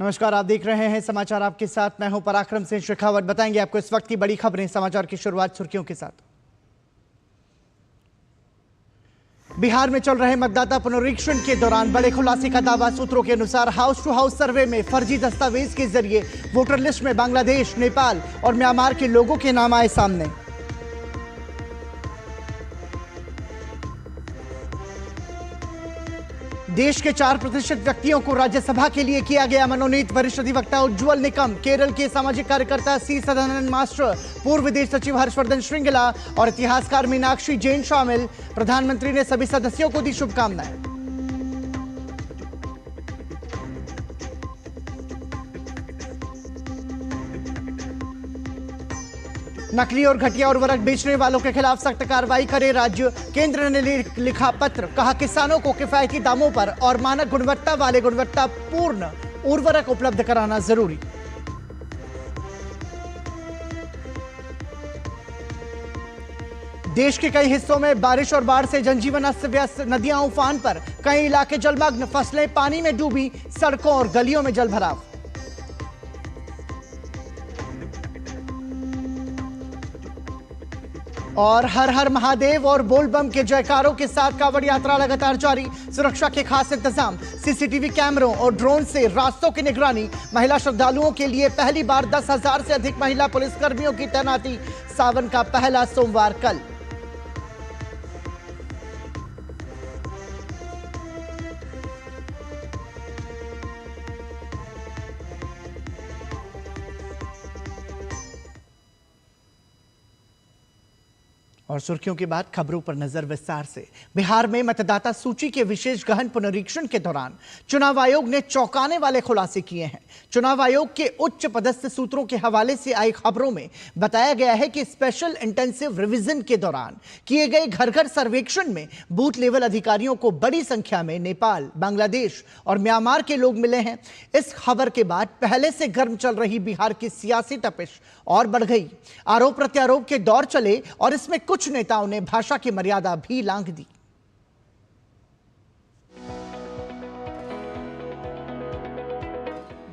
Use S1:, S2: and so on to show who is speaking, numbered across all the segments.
S1: नमस्कार, आप देख रहे हैं समाचार आपके साथ। मैं हूं पराक्रम सिंह शेखावत। बताएंगे आपको इस वक्त की बड़ी खबरें। समाचार की शुरुआत सुर्खियों के साथ। बिहार में चल रहे मतदाता पुनरीक्षण के दौरान बड़े खुलासे का दावा। सूत्रों के अनुसार हाउस टू हाउस सर्वे में फर्जी दस्तावेज के जरिए वोटर लिस्ट में बांग्लादेश, नेपाल और म्यांमार के लोगों के नाम आए सामने। देश के 4% व्यक्तियों को राज्यसभा के लिए किया गया मनोनीत। वरिष्ठ अधिवक्ता उज्ज्वल निकम, केरल के सामाजिक कार्यकर्ता सी सदानंद मास्टर, पूर्व विदेश सचिव हर्षवर्धन श्रृंगला और इतिहासकार मीनाक्षी जैन शामिल। प्रधानमंत्री ने सभी सदस्यों को दी शुभकामनाएं। नकली और घटिया उर्वरक बेचने वालों के खिलाफ सख्त कार्रवाई करे राज्य। केंद्र ने लिखा पत्र, कहा किसानों को किफायती दामों पर और मानक गुणवत्ता वाले गुणवत्तापूर्ण उर्वरक उपलब्ध कराना जरूरी। देश के कई हिस्सों में बारिश और बाढ़ से जनजीवन अस्त व्यस्त। नदियां उफान पर, कई इलाके जलमग्न, फसलें पानी में डूबी, सड़कों और गलियों में जलभराव। और हर हर महादेव और बोलबम के जयकारों के साथ कांवड़ यात्रा लगातार जारी। सुरक्षा के खास इंतजाम, सीसीटीवी कैमरों और ड्रोन से रास्तों की निगरानी। महिला श्रद्धालुओं के लिए पहली बार 10,000 से अधिक महिला पुलिसकर्मियों की तैनाती। सावन का पहला सोमवार कल। और सुर्खियों के बाद खबरों पर नजर विस्तार से। बिहार में मतदाता सूची के विशेष गहन पुनरीक्षण के दौरान चुनाव आयोग ने चौंकाने वाले खुलासे किए हैं। चुनाव आयोग के उच्च पदस्थ सूत्रों के हवाले से आई खबरों में बताया गया है कि स्पेशल इंटेंसिव रिवीजन के दौरान किए गए घर घर सर्वेक्षण में बूथ लेवल अधिकारियों को बड़ी संख्या में नेपाल, बांग्लादेश और म्यांमार के लोग मिले हैं। इस खबर के बाद पहले से गर्म चल रही बिहार की सियासी तपिश और बढ़ गई। आरोप प्रत्यारोप के दौर चले और इसमें कुछ नेताओं ने भाषा की मर्यादा भी लांघ दी।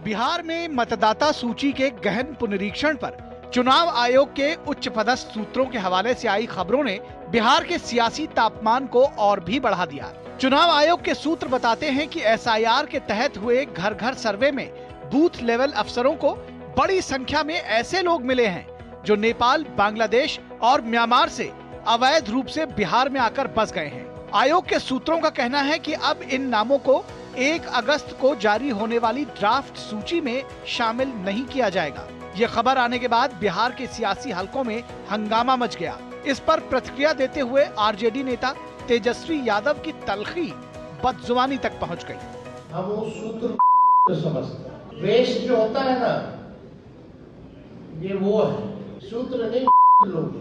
S2: बिहार में मतदाता सूची के गहन पुनरीक्षण पर चुनाव आयोग के उच्च पदस्थ सूत्रों के हवाले से आई खबरों ने बिहार के सियासी तापमान को और भी बढ़ा दिया। चुनाव आयोग के सूत्र बताते हैं कि एसआईआर के तहत हुए घर घर सर्वे में बूथ लेवल अफसरों को बड़ी संख्या में ऐसे लोग मिले हैं जो नेपाल, बांग्लादेश और म्यांमार से अवैध रूप से बिहार में आकर बस गए हैं। आयोग के सूत्रों का कहना है कि अब इन नामों को 1 अगस्त को जारी होने वाली ड्राफ्ट सूची में शामिल नहीं किया जाएगा। ये खबर आने के बाद बिहार के सियासी हलकों में हंगामा मच गया। इस पर प्रतिक्रिया देते हुए आरजेडी नेता तेजस्वी यादव की तलखी बदजुबानी तक पहुंच गई।
S3: हम उस सूत्र को समझते हैं। वेस्ट जो होता है ना, ये वो है, सूत्र नहीं लोग।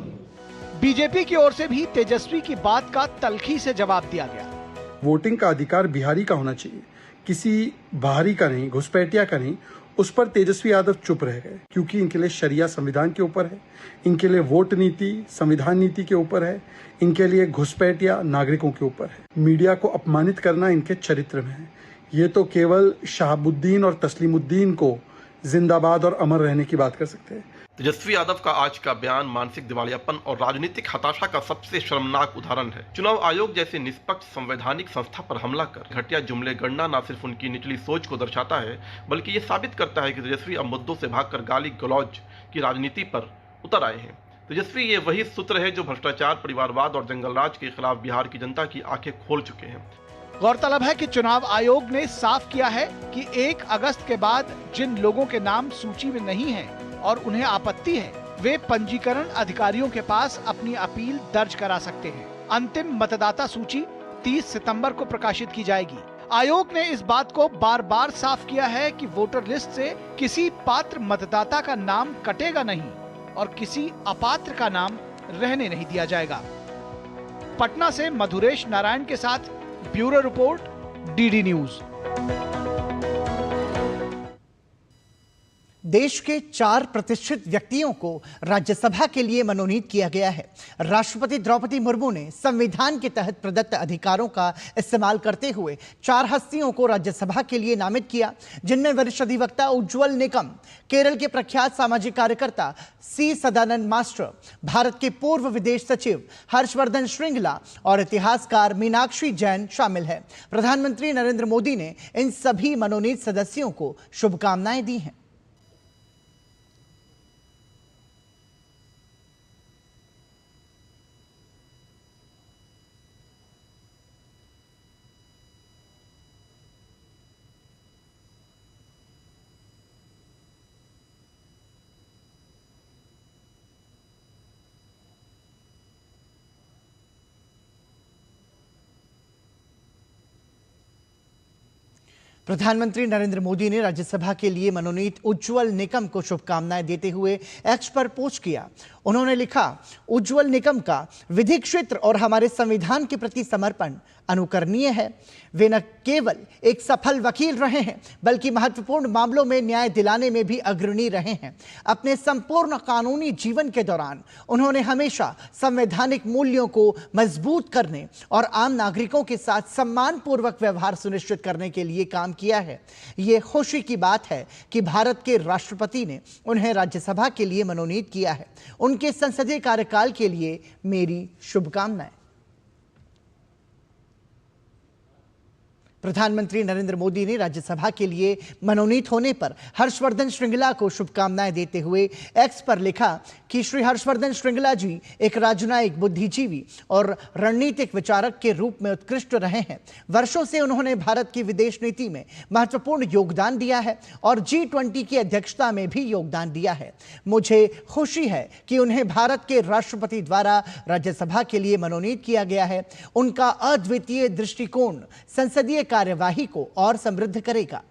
S2: बीजेपी की ओर से भी तेजस्वी की बात का तलखी से जवाब दिया गया।
S4: वोटिंग का अधिकार बिहारी का होना चाहिए, किसी बाहरी का नहीं, घुसपैठिया का नहीं। उस पर तेजस्वी यादव चुप रह गए क्योंकि इनके लिए शरिया संविधान के ऊपर है, इनके लिए वोट नीति संविधान नीति के ऊपर है, इनके लिए घुसपैठिया नागरिकों के ऊपर है। मीडिया को अपमानित करना इनके चरित्र में है। ये तो केवल शहाबुद्दीन और तस्लीमुद्दीन को जिंदाबाद और अमर रहने की बात कर सकते हैं।
S5: तेजस्वी यादव का आज का बयान मानसिक दिवालियापन और राजनीतिक हताशा का सबसे शर्मनाक उदाहरण है। चुनाव आयोग जैसे निष्पक्ष संवैधानिक संस्था पर हमला कर घटिया जुमले गणना न सिर्फ उनकी निचली सोच को दर्शाता है, बल्कि ये साबित करता है कि तेजस्वी अब मुद्दों से भागकर गाली गलौज की राजनीति पर उतर आए हैं। तेजस्वी ये वही सूत्र है जो भ्रष्टाचार, परिवारवाद और जंगलराज के खिलाफ बिहार की जनता की आंखें खोल चुके हैं।
S2: गौरतलब है कि चुनाव आयोग ने साफ किया है कि 1 अगस्त के बाद जिन लोगों के नाम सूची में नहीं हैं और उन्हें आपत्ति है, वे पंजीकरण अधिकारियों के पास अपनी अपील दर्ज करा सकते हैं। अंतिम मतदाता सूची 30 सितंबर को प्रकाशित की जाएगी। आयोग ने इस बात को बार बार साफ किया है कि वोटर लिस्ट से किसी पात्र मतदाता का नाम कटेगा नहीं और किसी अपात्र का नाम रहने नहीं दिया जाएगा। पटना से मधुरेश नारायण के साथ ब्यूरो रिपोर्ट, डीडी न्यूज।
S1: देश के 4 प्रतिष्ठित व्यक्तियों को राज्यसभा के लिए मनोनीत किया गया है। राष्ट्रपति द्रौपदी मुर्मू ने संविधान के तहत प्रदत्त अधिकारों का इस्तेमाल करते हुए 4 हस्तियों को राज्यसभा के लिए नामित किया, जिनमें वरिष्ठ अधिवक्ता उज्ज्वल निकम, केरल के प्रख्यात सामाजिक कार्यकर्ता सी सदानंद मास्टर, भारत के पूर्व विदेश सचिव हर्षवर्धन श्रृंगला और इतिहासकार मीनाक्षी जैन शामिल है। प्रधानमंत्री नरेंद्र मोदी ने इन सभी मनोनीत सदस्यों को शुभकामनाएं दी हैं। प्रधानमंत्री नरेंद्र मोदी ने राज्यसभा के लिए मनोनीत उज्ज्वल निकम को शुभकामनाएं देते हुए एक्स पर पोस्ट किया। उन्होंने लिखा, उज्ज्वल निकम का विधिक क्षेत्र और हमारे संविधान के प्रति समर्पण अनुकरणीय है। वे न केवल एक सफल वकील रहे हैं, बल्कि महत्वपूर्ण मामलों में न्याय दिलाने में भी अग्रणी रहे हैं। अपने संपूर्ण कानूनी जीवन के दौरान उन्होंने हमेशा संवैधानिक मूल्यों को मजबूत करने और आम नागरिकों के साथ सम्मानपूर्वक व्यवहार सुनिश्चित करने के लिए काम किया है। ये खुशी की बात है कि भारत के राष्ट्रपति ने उन्हें राज्यसभा के लिए मनोनीत किया है। उनके संसदीय कार्यकाल के लिए मेरी शुभकामनाएं। प्रधानमंत्री नरेंद्र मोदी ने राज्यसभा के लिए मनोनीत होने पर हर्षवर्धन श्रृंगला को शुभकामनाएं देते हुए एक्स पर लिखा कि श्री हर्षवर्धन श्रृंगला जी एक राजनयिक, बुद्धिजीवी और रणनीतिक विचारक के रूप में उत्कृष्ट रहे हैं। वर्षों से उन्होंने भारत की विदेश नीति में महत्वपूर्ण योगदान दिया है और G20 की अध्यक्षता में भी योगदान दिया है। मुझे खुशी है कि उन्हें भारत के राष्ट्रपति द्वारा राज्यसभा के लिए मनोनीत किया गया है। उनका अद्वितीय दृष्टिकोण संसदीय कार्यवाही को और समृद्ध करेगा।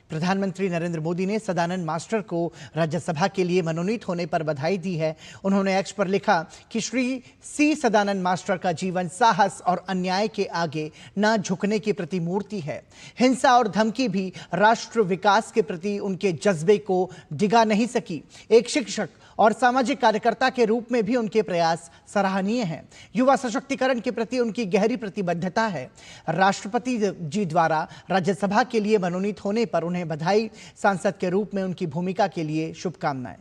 S1: प्रधानमंत्री नरेंद्र मोदी ने सदानंद मास्टर को राज्यसभा के लिए मनोनीत होने पर बधाई दी है। उन्होंने एक्स पर लिखा कि श्री सी सदानंद मास्टर का जीवन साहस और अन्याय के आगे न झुकने की प्रतिमूर्ति है। हिंसा और धमकी भी राष्ट्र विकास के प्रति उनके जज्बे को डिगा नहीं सकी। एक शिक्षक और सामाजिक कार्यकर्ता के रूप में भी उनके प्रयास सराहनीय हैं। युवा सशक्तिकरण के प्रति उनकी गहरी प्रतिबद्धता है। राष्ट्रपति जी द्वारा राज्यसभा के लिए मनोनीत होने पर उन्हें बधाई। सांसद के रूप में उनकी भूमिका के लिए शुभकामनाएं।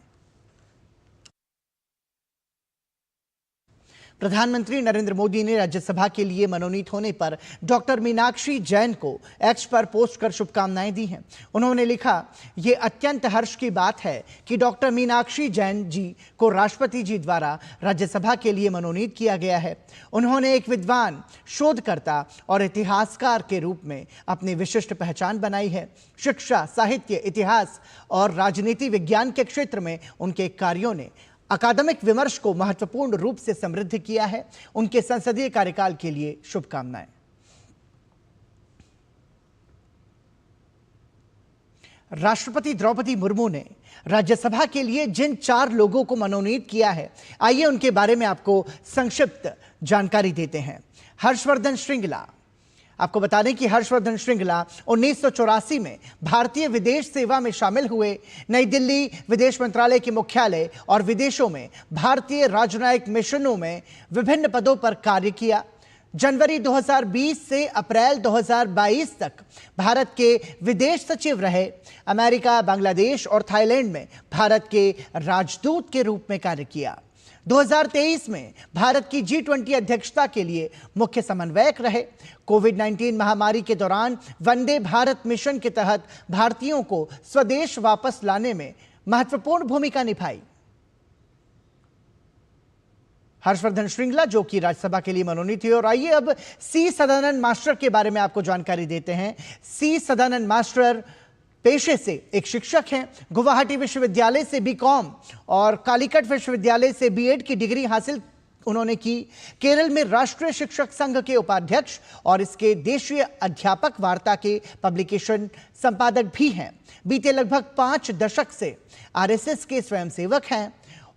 S1: प्रधानमंत्री नरेंद्र मोदी ने राज्यसभा के लिए मनोनीत होने पर डॉक्टर मीनाक्षी जैन को एक्स पर पोस्ट कर शुभकामनाएं दी हैं। उन्होंने लिखा, ये अत्यंत हर्ष की बात है कि डॉक्टर मीनाक्षी जैन जी को राष्ट्रपति जी द्वारा राज्यसभा के लिए मनोनीत किया गया है। उन्होंने एक विद्वान, शोधकर्ता और इतिहासकार के रूप में अपनी विशिष्ट पहचान बनाई है। शिक्षा, साहित्य, इतिहास और राजनीति विज्ञान के क्षेत्र में उनके कार्यों ने अकादमिक विमर्श को महत्वपूर्ण रूप से समृद्ध किया है। उनके संसदीय कार्यकाल के लिए शुभकामनाएं। राष्ट्रपति द्रौपदी मुर्मू ने राज्यसभा के लिए जिन 4 लोगों को मनोनीत किया है, आइए उनके बारे में आपको संक्षिप्त जानकारी देते हैं। हर्षवर्धन श्रृंगला, आपको बता दें कि हर्षवर्धन श्रृंगला 1984 में भारतीय विदेश सेवा में शामिल हुए। नई दिल्ली विदेश मंत्रालय के मुख्यालय और विदेशों में भारतीय राजनयिक मिशनों में विभिन्न पदों पर कार्य किया। जनवरी 2020 से अप्रैल 2022 तक भारत के विदेश सचिव रहे। अमेरिका, बांग्लादेश और थाईलैंड में भारत के राजदूत के रूप में कार्य किया। 2023 में भारत की G20 अध्यक्षता के लिए मुख्य समन्वयक रहे। कोविड-19 महामारी के दौरान वंदे भारत मिशन के तहत भारतीयों को स्वदेश वापस लाने में महत्वपूर्ण भूमिका निभाई। हर्षवर्धन श्रृंगला जो कि राज्यसभा के लिए मनोनीत हुए। और आइए अब सी सदानंद मास्टर के बारे में आपको जानकारी देते हैं। सी सदानंद मास्टर पेशे से एक शिक्षक हैं। गुवाहाटी विश्वविद्यालय से B.Com और कालीकट विश्वविद्यालय से B.Ed की डिग्री हासिल उन्होंने की। केरल में राष्ट्रीय शिक्षक संघ के उपाध्यक्ष और इसके देशीय अध्यापक वार्ता के पब्लिकेशन संपादक भी हैं। बीते लगभग 5 दशक से RSS के स्वयंसेवक हैं।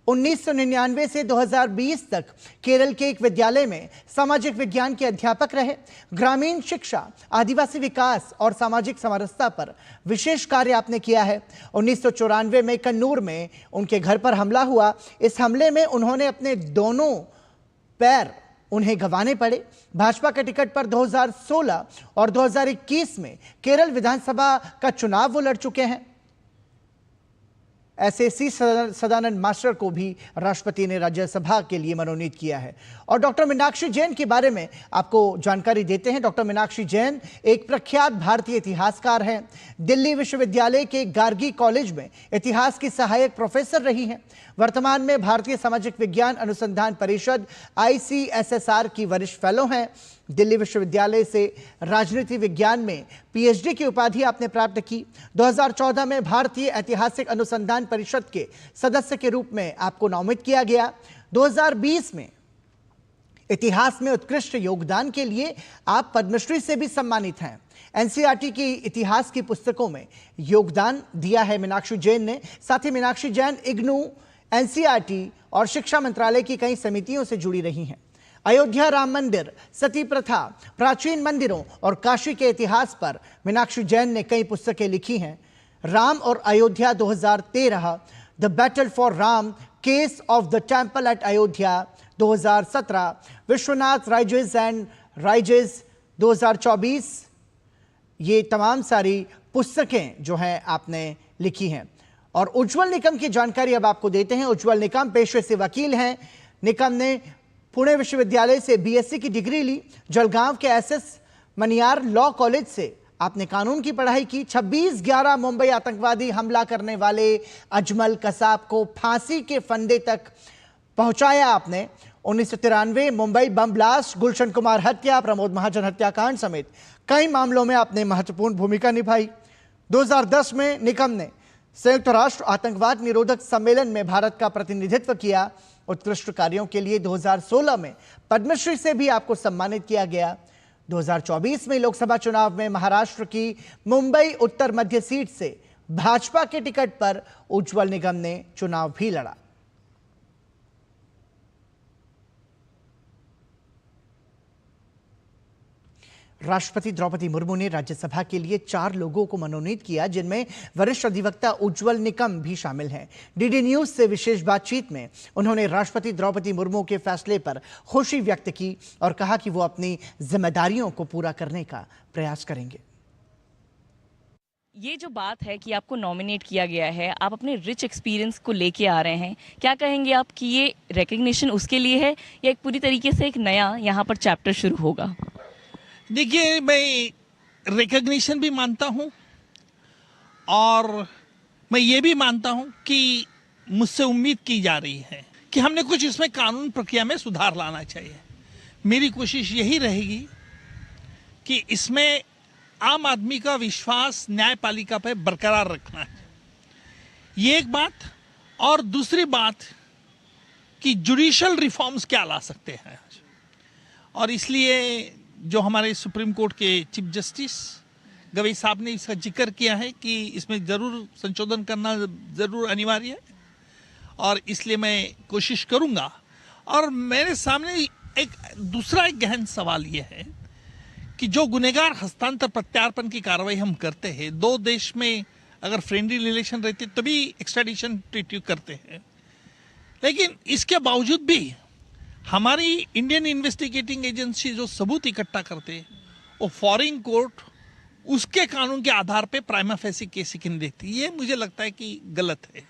S1: 1999 से 2020 तक केरल के एक विद्यालय में सामाजिक विज्ञान के अध्यापक रहे। ग्रामीण शिक्षा, आदिवासी विकास और सामाजिक समरसता पर विशेष कार्य आपने किया है। 1994 में कन्नूर में उनके घर पर हमला हुआ। इस हमले में उन्होंने अपने दोनों पैर उन्हें गंवाने पड़े। भाजपा के टिकट पर 2016 और 2021 में केरल विधानसभा का चुनाव वो लड़ चुके हैं। ऐसे सी सदानंद मास्टर को भी राष्ट्रपति ने राज्यसभा के लिए मनोनीत किया है। और डॉक्टर मीनाक्षी जैन के बारे में आपको जानकारी देते हैं। डॉक्टर मीनाक्षी जैन एक प्रख्यात भारतीय इतिहासकार हैं। दिल्ली विश्वविद्यालय के गार्गी कॉलेज में इतिहास की सहायक प्रोफेसर रही हैं। वर्तमान में भारतीय सामाजिक विज्ञान अनुसंधान परिषद ICSSR की वरिष्ठ फेलो हैं। दिल्ली विश्वविद्यालय से राजनीति विज्ञान में PhD की उपाधि आपने प्राप्त की। 2014 में भारतीय ऐतिहासिक अनुसंधान परिषद के सदस्य के रूप में आपको नामित किया गया। 2020 में इतिहास में उत्कृष्ट योगदान के लिए आप पद्मश्री से भी सम्मानित हैं। NCERT की इतिहास की पुस्तकों में योगदान दिया है मीनाक्षी जैन ने। साथ ही मीनाक्षी जैन IGNOU, NCERT और शिक्षा मंत्रालय की कई समितियों से जुड़ी रही हैं। अयोध्या राम मंदिर, सती प्रथा, प्राचीन मंदिरों और काशी के इतिहास पर मीनाक्षी जैन ने कई पुस्तकें लिखी हैं। राम और Ayodhya 2013, the battle for Ram, case of the temple at Ayodhya 2017, Vishwanath rises and rises 2024, ये तमाम सारी पुस्तकें जो हैं आपने लिखी हैं। और उज्जवल निकम की जानकारी अब आपको देते हैं। उज्जवल निकम पेशे से वकील हैं। निकम ने पुणे विश्वविद्यालय से BSc की डिग्री ली। जलगांव के SS मनियार लॉ कॉलेज से आपने कानून की पढ़ाई की। 26/11 मुंबई आतंकवादी हमला करने वाले अजमल कसाब को फांसी के फंदे तक पहुंचाया आपने। 1993 मुंबई बम ब्लास्ट, गुलशन कुमार हत्या, प्रमोद महाजन हत्याकांड समेत कई मामलों में आपने महत्वपूर्ण भूमिका निभाई। 2010 में निकम ने संयुक्त राष्ट्र आतंकवाद निरोधक सम्मेलन में भारत का प्रतिनिधित्व किया। उत्कृष्ट कार्यों के लिए 2016 में पद्मश्री से भी आपको सम्मानित किया गया। 2024 में लोकसभा चुनाव में महाराष्ट्र की मुंबई उत्तर मध्य सीट से भाजपा के टिकट पर उज्जवल निकम ने चुनाव भी लड़ा। राष्ट्रपति द्रौपदी मुर्मू ने राज्यसभा के लिए 4 लोगों को मनोनीत किया, जिनमें वरिष्ठ अधिवक्ता उज्जवल निकम भी शामिल हैं। DD न्यूज से विशेष बातचीत में उन्होंने राष्ट्रपति द्रौपदी मुर्मू के फैसले पर खुशी व्यक्त की और कहा कि वो अपनी जिम्मेदारियों को पूरा करने का प्रयास करेंगे।
S6: ये जो बात है कि आपको नॉमिनेट किया गया है, आप अपने रिच एक्सपीरियंस को लेके आ रहे हैं, क्या कहेंगे आप कि ये रिकग्निशन उसके लिए है या एक पूरी तरीके से एक नया यहाँ पर चैप्टर शुरू होगा?
S7: देखिए, मैं रिकग्निशन भी मानता हूँ और मैं ये भी मानता हूँ कि मुझसे उम्मीद की जा रही है कि हमने कुछ इसमें कानून प्रक्रिया में सुधार लाना चाहिए। मेरी कोशिश यही रहेगी कि इसमें आम आदमी का विश्वास न्यायपालिका पर बरकरार रखना है। ये एक बात। और दूसरी बात कि जुडिशल रिफॉर्म्स क्या ला सकते हैं। और इसलिए जो हमारे सुप्रीम कोर्ट के चीफ जस्टिस गवई साहब ने इसका जिक्र किया है कि इसमें ज़रूर संशोधन करना ज़रूर अनिवार्य है और इसलिए मैं कोशिश करूँगा। और मेरे सामने एक दूसरा गहन सवाल ये है कि जो गुनहगार हस्तांतर प्रत्यार्पण की कार्रवाई हम करते हैं, 2 देश में अगर फ्रेंडली रिलेशन रहते तभी एक्स्ट्राडिशन ट्रीटी करते हैं, लेकिन इसके बावजूद भी हमारी इंडियन इन्वेस्टिगेटिंग एजेंसी जो सबूत इकट्ठा करते हैं वो फॉरेन कोर्ट उसके कानून के आधार पे प्राइमा फेसी केस नहीं देखती। ये मुझे लगता है कि गलत है,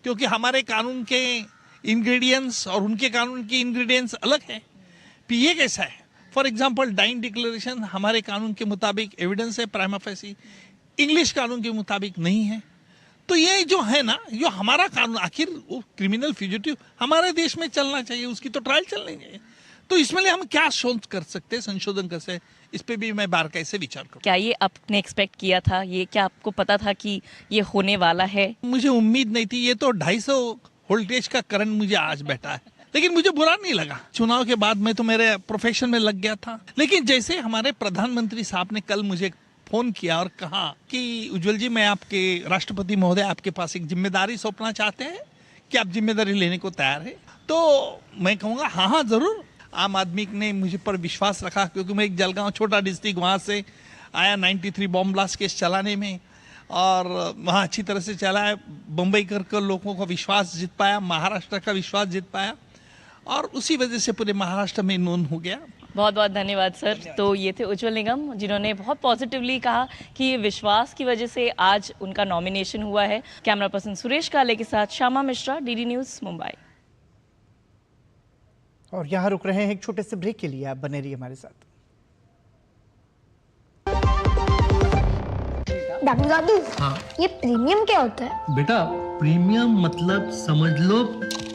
S7: क्योंकि हमारे कानून के इंग्रेडिएंट्स और उनके कानून के इंग्रेडिएंट्स अलग हैं। ये कैसा है? फॉर एग्जांपल डाइन डिक्लेरेशन हमारे कानून के मुताबिक एविडेंस है प्राइमा फेसी, इंग्लिश कानून के मुताबिक नहीं है। तो ये जो है ना, जो हमारा कानून, आखिर वो क्रिमिनल फ्यूजिटिव हमारे देश में चलना चाहिए, उसकी तो ट्रायल चलनी चाहिए। तो इसमें लिए हम क्या शोध कर सकते हैं, संशोधन कर सकते, इस पे भी मैं बार कैसे विचार करूँ।
S6: क्या ये आपने एक्सपेक्ट किया था? ये क्या आपको पता था कि ये होने वाला है?
S7: मुझे उम्मीद नहीं थी। ये तो 250 वोल्टेज का करंट मुझे आज बैठा है, लेकिन मुझे बुरा नहीं लगा। चुनाव के बाद मैं तो मेरे प्रोफेशन में लग गया था। लेकिन जैसे हमारे प्रधानमंत्री साहब ने कल मुझे फोन किया और कहा कि उज्जवल जी, मैं आपके राष्ट्रपति महोदय आपके पास एक जिम्मेदारी सौंपना चाहते हैं कि आप जिम्मेदारी लेने को तैयार है, तो मैं कहूँगा हाँ जरूर। आम आदमी ने मुझे पर विश्वास रखा, क्योंकि मैं एक जलगांव छोटा डिस्ट्रिक्ट वहाँ से आया 93 बॉम्ब ब्लास्ट केस चलाने में, और वहाँ अच्छी तरह से चला है। बम्बई कर लोगों का विश्वास जीत पाया, महाराष्ट्र का विश्वास जीत पाया, और उसी वजह से पूरे महाराष्ट्र में नोन हो गया।
S6: बहुत बहुत धन्यवाद सर। तो ये थे उज्जवल निगम, जिन्होंने बहुत पॉजिटिवली कहा कि ये विश्वास की वजह से आज उनका नॉमिनेशन हुआ है। कैमरा पर्सन सुरेश काले के साथ श्यामा मिश्रा, डीडी न्यूज़, मुंबई।
S1: और यहाँ रुक रहे हैं एक छोटे से ब्रेक के लिए, आप बने रहिए हमारे साथ।
S8: दादू दादू,
S9: हाँ
S8: ये प्रीमियम क्या होता है?
S9: बेटा, प्रीमियम मतलब समझ लो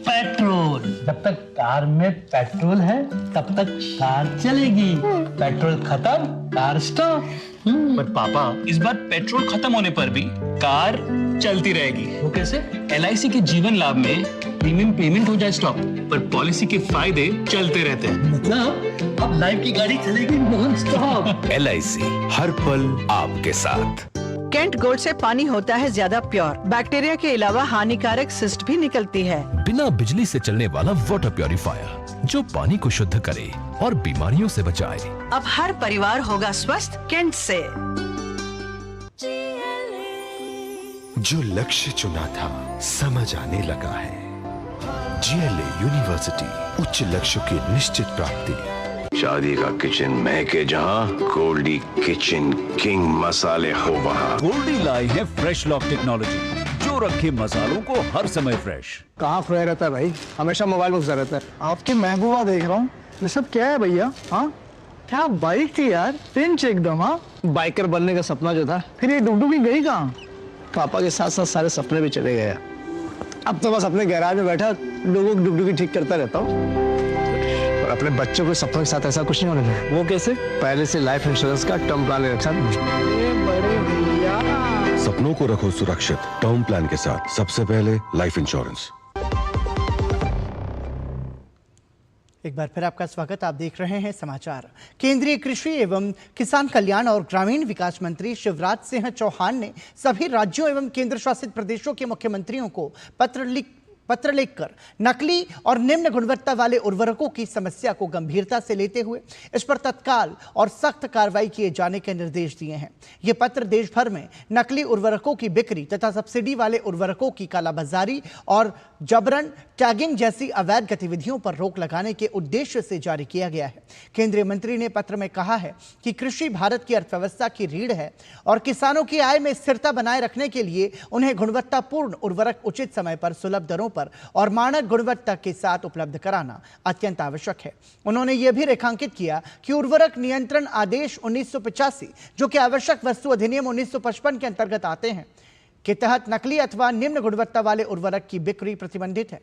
S9: पेट्रोल। जब तक कार में पेट्रोल है तब तक कार चलेगी, पेट्रोल खत्म कार स्टॉप।
S10: पर पापा, इस बार पेट्रोल खत्म होने पर भी कार चलती रहेगी।
S9: वो कैसे?
S10: LIC के जीवन लाभ में प्रीमियम पेमेंट हो जाए स्टॉप, पर पॉलिसी के फायदे चलते रहते हैं।
S9: मतलब अब लाइफ की गाड़ी चलेगी नॉन स्टॉप।
S11: LIC हर पल आपके साथ।
S12: कैंट गोल्ड से पानी होता है ज्यादा प्योर, बैक्टीरिया के अलावा हानिकारक सिस्ट भी निकलती है।
S11: बिना बिजली से चलने वाला वाटर प्योरीफायर जो पानी को शुद्ध करे और बीमारियों से बचाए।
S12: अब हर परिवार होगा स्वस्थ कैंट से।
S11: जो लक्ष्य चुना था समझ आने लगा है। GLA यूनिवर्सिटी, उच्च लक्ष्य की निश्चित प्राप्ति।
S13: शादी का किचन महके जहाँ, गोल्डी किचन किंग मसाले हो वहाँ।
S14: गोल्डी लाई है फ्रेश लॉक टेक्नोलॉजी, जो रखे मसालों को हर समय फ्रेश।
S15: कहाँ खोया रहता है भाई, हमेशा मोबाइल में घुसा रहता है। आपकी महबूबा देख रहा हूँ, ये सब क्या है भैया? हाँ क्या बाइक थी यार, पिंच एकदम। हाँ, बाइकर बनने का सपना जो था, फिर ये डुगडुगी गई कहाँ? पापा के साथ साथ सारे सपने भी चले गए। अब तो बस अपने गैराज में बैठा लोगों की डुगडुगी ठीक करता रहता हूँ। और अपने बच्चों के सपनों के साथ ऐसा कुछ नहीं होने देना। वो कैसे? पहले से लाइफ इंश्योरेंस का टर्म प्लान ले रखा। बड़े भैया,
S11: सपनों को रखो सुरक्षित टर्म प्लान के साथ। सबसे पहले लाइफ इंश्योरेंस।
S1: एक बार फिर आपका स्वागत। आप देख रहे हैं समाचार। केंद्रीय कृषि एवं किसान कल्याण और ग्रामीण विकास मंत्री शिवराज सिंह चौहान ने सभी राज्यों एवं केंद्र शासित प्रदेशों के मुख्यमंत्रियों को पत्र लिखकर नकली और निम्न गुणवत्ता वाले उर्वरकों की समस्या को गंभीरता से लेते हुए इस पर तत्काल और सख्त कार्रवाई किए जाने के निर्देश दिए हैं। ये पत्र देश भर में नकली उर्वरकों की बिक्री तथा सब्सिडी वाले उर्वरकों की कालाबाजारी और जबरन टैगिंग जैसी अवैध गतिविधियों पर रोक लगाने के उद्देश्य से जारी किया गया है। केंद्रीय मंत्री ने पत्र में कहा है कि कृषि भारत की अर्थव्यवस्था की रीढ़ है और किसानों की आय में स्थिरता बनाए रखने के लिए उन्हें गुणवत्तापूर्ण उर्वरक उचित समय पर सुलभ दरों पर और मानक गुणवत्ता के साथ उपलब्ध कराना अत्यंत आवश्यक है। उन्होंने यह भी रेखांकित किया कि उर्वरक नियंत्रण आदेश 1985, जो कि आवश्यक वस्तु अधिनियम 1955 के अंतर्गत आते हैं, के तहत नकली अथवा निम्न गुणवत्ता वाले उर्वरक की बिक्री प्रतिबंधित है।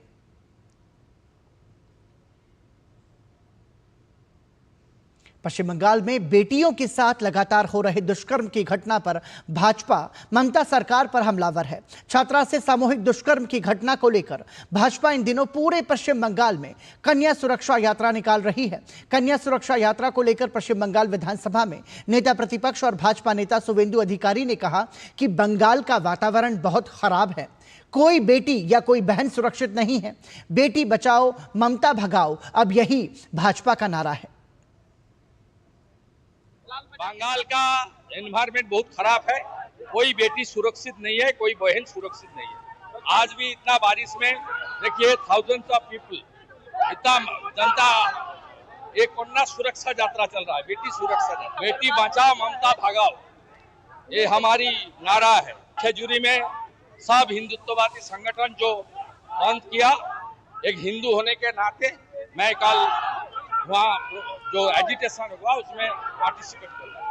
S1: पश्चिम बंगाल में बेटियों के साथ लगातार हो रहे दुष्कर्म की घटना पर भाजपा ममता सरकार पर हमलावर है। छात्रा से सामूहिक दुष्कर्म की घटना को लेकर भाजपा इन दिनों पूरे पश्चिम बंगाल में कन्या सुरक्षा यात्रा निकाल रही है। कन्या सुरक्षा यात्रा को लेकर पश्चिम बंगाल विधानसभा में नेता प्रतिपक्ष और भाजपा नेता शुवेंदु अधिकारी ने कहा कि बंगाल का वातावरण बहुत खराब है, कोई बेटी या कोई बहन सुरक्षित नहीं है। बेटी बचाओ ममता भगाओ, अब यही भाजपा का नारा है।
S16: बंगाल का एनवायरमेंट बहुत खराब है, कोई बेटी सुरक्षित नहीं है, कोई बहन सुरक्षित नहीं है। आज भी इतना बारिश में देखिए थाउजेंड्स ऑफ पीपल, इतना जनता, एक कन्या सुरक्षा यात्रा चल रहा है, बेटी सुरक्षा यात्रा, बेटी बचाओ ममता भगाओ, ये हमारी नारा है। खेजूरी में सब हिंदुत्ववादी संगठन जो बंद किया, एक हिंदू होने के नाते मैं कल वहाँ जो एजिटेशन हुआ उसमें पार्टिसिपेट कर रहा हूं।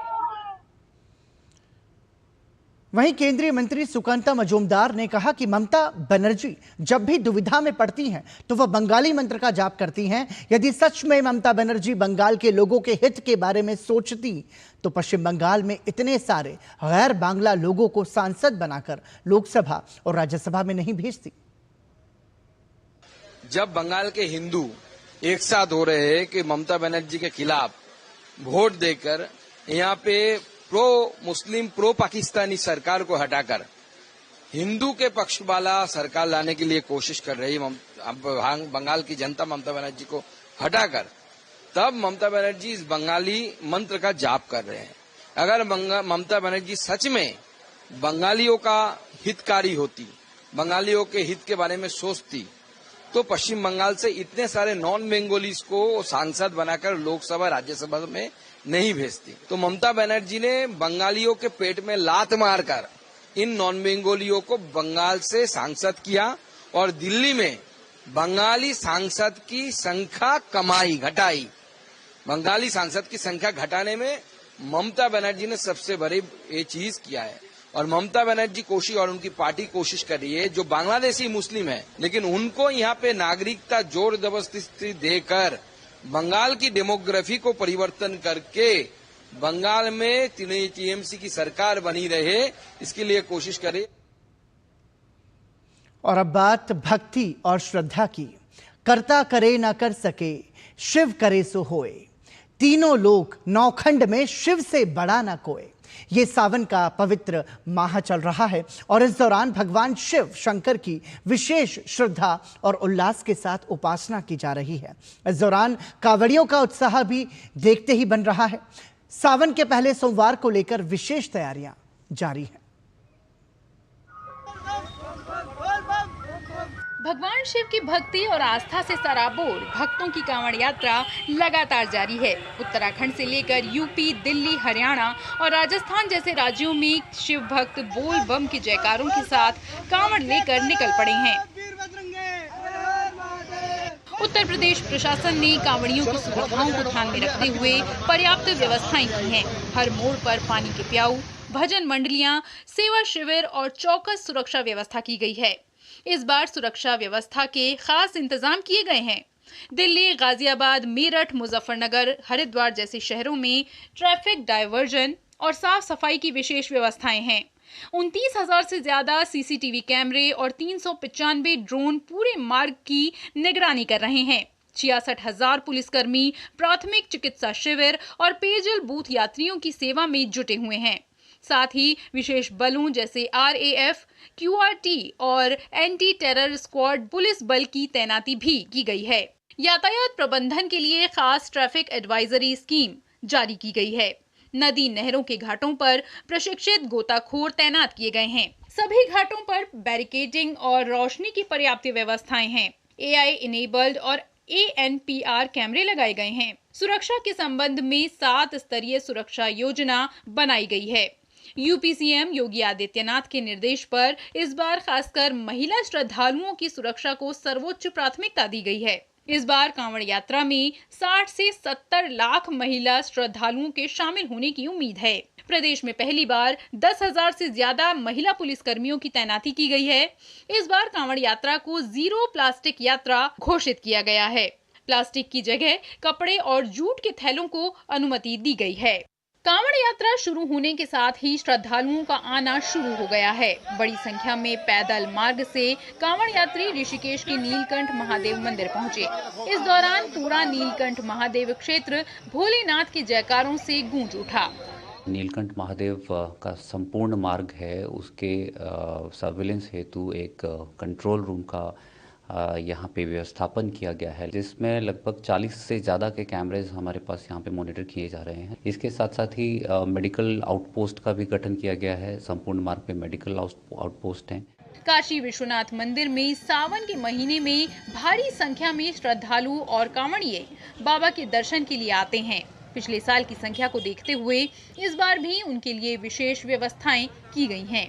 S1: वहीं केंद्रीय मंत्री सुकांता मजूमदार ने कहा कि ममता बनर्जी जब भी दुविधा में पड़ती हैं तो वह बंगाली मंत्र का जाप करती हैं। यदि सच में ममता बनर्जी बंगाल के लोगों के हित के बारे में सोचती तो पश्चिम बंगाल में इतने सारे गैर बांग्ला लोगों को सांसद बनाकर लोकसभा और राज्यसभा में नहीं भेजती।
S17: जब बंगाल के हिंदू एक साथ हो रहे हैं कि ममता बनर्जी के खिलाफ वोट देकर यहाँ पे प्रो मुस्लिम प्रो पाकिस्तानी सरकार को हटाकर हिंदू के पक्ष वाला सरकार लाने के लिए कोशिश कर रही बंगाल की जनता ममता बनर्जी को हटाकर, तब ममता बनर्जी इस बंगाली मंत्र का जाप कर रहे हैं। अगर ममता बनर्जी सच में बंगालियों का हितकारी होती, बंगालियों के हित के बारे में सोचती, तो पश्चिम बंगाल से इतने सारे नॉन बंगालीज को सांसद बनाकर लोकसभा राज्यसभा में नहीं भेजती। तो ममता बनर्जी ने बंगालियों के पेट में लात मारकर इन नॉन बंगालियों को बंगाल से सांसद किया और दिल्ली में बंगाली सांसद की संख्या घटाई। बंगाली सांसद की संख्या घटाने में ममता बनर्जी ने सबसे बड़ी ये चीज किया है। और ममता बनर्जी कोशिश और उनकी पार्टी कोशिश कर रही है, जो बांग्लादेशी मुस्लिम है लेकिन उनको यहाँ पे नागरिकता जोर जबरदस्ती देकर बंगाल की डेमोग्राफी को परिवर्तन करके बंगाल में टीएमसी की सरकार बनी रहे, इसके लिए कोशिश करे।
S1: और अब बात भक्ति और श्रद्धा की। करता करे ना कर सके, शिव करे सो होए। तीनों लोग नौखंड में शिव से बड़ा ना कोई। ये सावन का पवित्र माह चल रहा है और इस दौरान भगवान शिव शंकर की विशेष श्रद्धा और उल्लास के साथ उपासना की जा रही है। इस दौरान कांवड़ियों का उत्साह भी देखते ही बन रहा है। सावन के पहले सोमवार को लेकर विशेष तैयारियां जारी हैं।
S18: भगवान शिव की भक्ति और आस्था से सराबोर भक्तों की कांवड़ यात्रा लगातार जारी है। उत्तराखंड से लेकर यूपी, दिल्ली, हरियाणा और राजस्थान जैसे राज्यों में शिव भक्त बोल बम के जयकारों के साथ कांवड़ लेकर निकल पड़े हैं। उत्तर प्रदेश प्रशासन ने कांवड़ियों की सुविधाओं को ध्यान में रखते हुए पर्याप्त व्यवस्थाएं की हैं। हर मोड़ पर पानी के प्याऊ, भजन मंडलियां, सेवा शिविर और चौकस सुरक्षा व्यवस्था की गई है। इस बार सुरक्षा व्यवस्था के खास इंतजाम किए गए हैं। दिल्ली, गाजियाबाद, मेरठ, मुजफ्फरनगर, हरिद्वार जैसे शहरों में ट्रैफिक डायवर्जन और साफ सफाई की विशेष व्यवस्थाएं हैं। 29,000 से ज्यादा सीसीटीवी कैमरे और 395 ड्रोन पूरे मार्ग की निगरानी कर रहे हैं। 66,000 पुलिसकर्मी प्राथमिक चिकित्सा शिविर और पेयजल बूथ यात्रियों की सेवा में जुटे हुए हैं। साथ ही विशेष बलों जैसे RAF, QRT और एंटी टेरर स्क्वाड पुलिस बल की तैनाती भी की गई है। यातायात प्रबंधन के लिए खास ट्रैफिक एडवाइजरी स्कीम जारी की गई है। नदी नहरों के घाटों पर प्रशिक्षित गोताखोर तैनात किए गए हैं। सभी घाटों पर बैरिकेडिंग और रोशनी की पर्याप्त व्यवस्थाएं हैं। AI इनेबल्ड और ANPR कैमरे लगाए गए हैं। सुरक्षा के संबंध में 7 स्तरीय सुरक्षा योजना बनाई गई है। यूपी CM योगी आदित्यनाथ के निर्देश पर इस बार खासकर महिला श्रद्धालुओं की सुरक्षा को सर्वोच्च प्राथमिकता दी गई है। इस बार कांवड़ यात्रा में 60 से 70 लाख महिला श्रद्धालुओं के शामिल होने की उम्मीद है। प्रदेश में पहली बार 10,000 से ज्यादा महिला पुलिसकर्मियों की तैनाती की गई है। इस बार कांवड़ यात्रा को जीरो प्लास्टिक यात्रा घोषित किया गया है। प्लास्टिक की जगह कपड़े और जूट के थैलों को अनुमति दी गई है। कांवड़ यात्रा शुरू होने के साथ ही श्रद्धालुओं का आना शुरू हो गया है। बड़ी संख्या में पैदल मार्ग से कांवड़ यात्री ऋषिकेश के नीलकंठ महादेव मंदिर पहुंचे। इस दौरान पूरा नीलकंठ महादेव क्षेत्र भोलेनाथ के जयकारों से गूंज उठा।
S19: नीलकंठ महादेव का संपूर्ण मार्ग है, उसके सर्विलेंस हेतु एक कंट्रोल रूम का यहाँ पे व्यवस्थापन किया गया है, जिसमें लगभग 40 से ज़्यादा के कैमरेज हमारे पास यहाँ पे मॉनिटर किए जा रहे हैं। इसके साथ साथ ही मेडिकल आउटपोस्ट का भी गठन किया गया है। संपूर्ण मार्ग पे मेडिकल आउटपोस्ट हैं।
S18: काशी विश्वनाथ मंदिर में सावन के महीने में भारी संख्या में श्रद्धालु और कांवड़िए बाबा के दर्शन के लिए आते हैं। पिछले साल की संख्या को देखते हुए इस बार भी उनके लिए विशेष व्यवस्थाएं की गई हैं।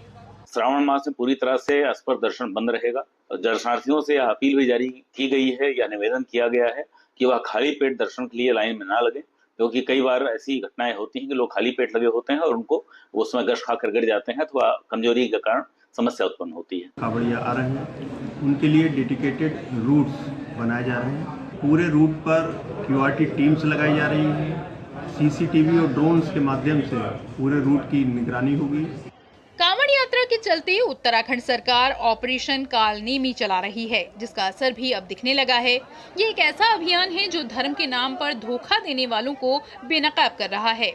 S20: श्रावण मास में पूरी तरह से अस्पर दर्शन बंद रहेगा। दर्शनार्थियों से अपील भी जारी की गई है या निवेदन किया गया है कि वह खाली पेट दर्शन के लिए लाइन में ना लगे, क्योंकि कई बार ऐसी घटनाएं होती हैं कि लोग खाली पेट लगे होते हैं और उनको वो उसमें गश खाकर गिर जाते हैं अथवा कमजोरी के कारण समस्या उत्पन्न होती है।
S21: कांवड़िया आ रहे हैं, उनके लिए डेडिकेटेड रूट्स बनाए जा रहे हैं। पूरे रूट पर QRT टीम्स लगाई जा रही है। CCTV और ड्रोन्स के माध्यम से पूरे रूट की निगरानी होगी।
S18: कांवड़ यात्रा के चलते उत्तराखंड सरकार ऑपरेशन कालनेमी चला रही है, जिसका असर भी अब दिखने लगा है। ये एक ऐसा अभियान है जो धर्म के नाम पर धोखा देने वालों को बेनकाब कर रहा है।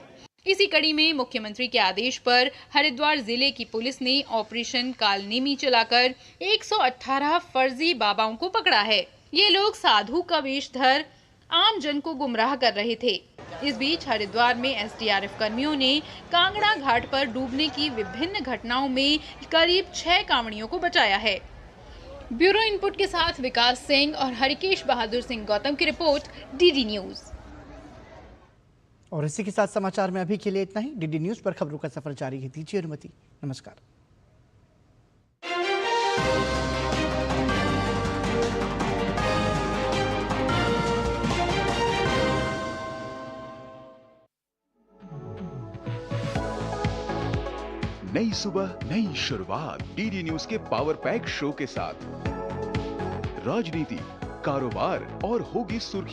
S18: इसी कड़ी में मुख्यमंत्री के आदेश पर हरिद्वार जिले की पुलिस ने ऑपरेशन कालनेमी चलाकर 118 फर्जी बाबाओं को पकड़ा है। ये लोग साधु का वेश धर आम जन को गुमराह कर रहे थे। इस बीच हरिद्वार में एसडीआरएफ कर्मियों ने कांगड़ा घाट पर डूबने की विभिन्न घटनाओं में करीब 6 कांवड़ियों को बचाया है। ब्यूरो इनपुट के साथ विकास सिंह और हरिकेश बहादुर सिंह गौतम की रिपोर्ट, डीडी न्यूज।
S1: और इसी के साथ समाचार में अभी के लिए इतना ही। डीडी न्यूज पर खबरों का सफर जारी है। दीजिए अनुमति। नमस्कार।
S3: नई सुबह, नई शुरुआत। डीडी न्यूज के पावर पैक शो के साथ राजनीति, कारोबार और होगी सुर्खी।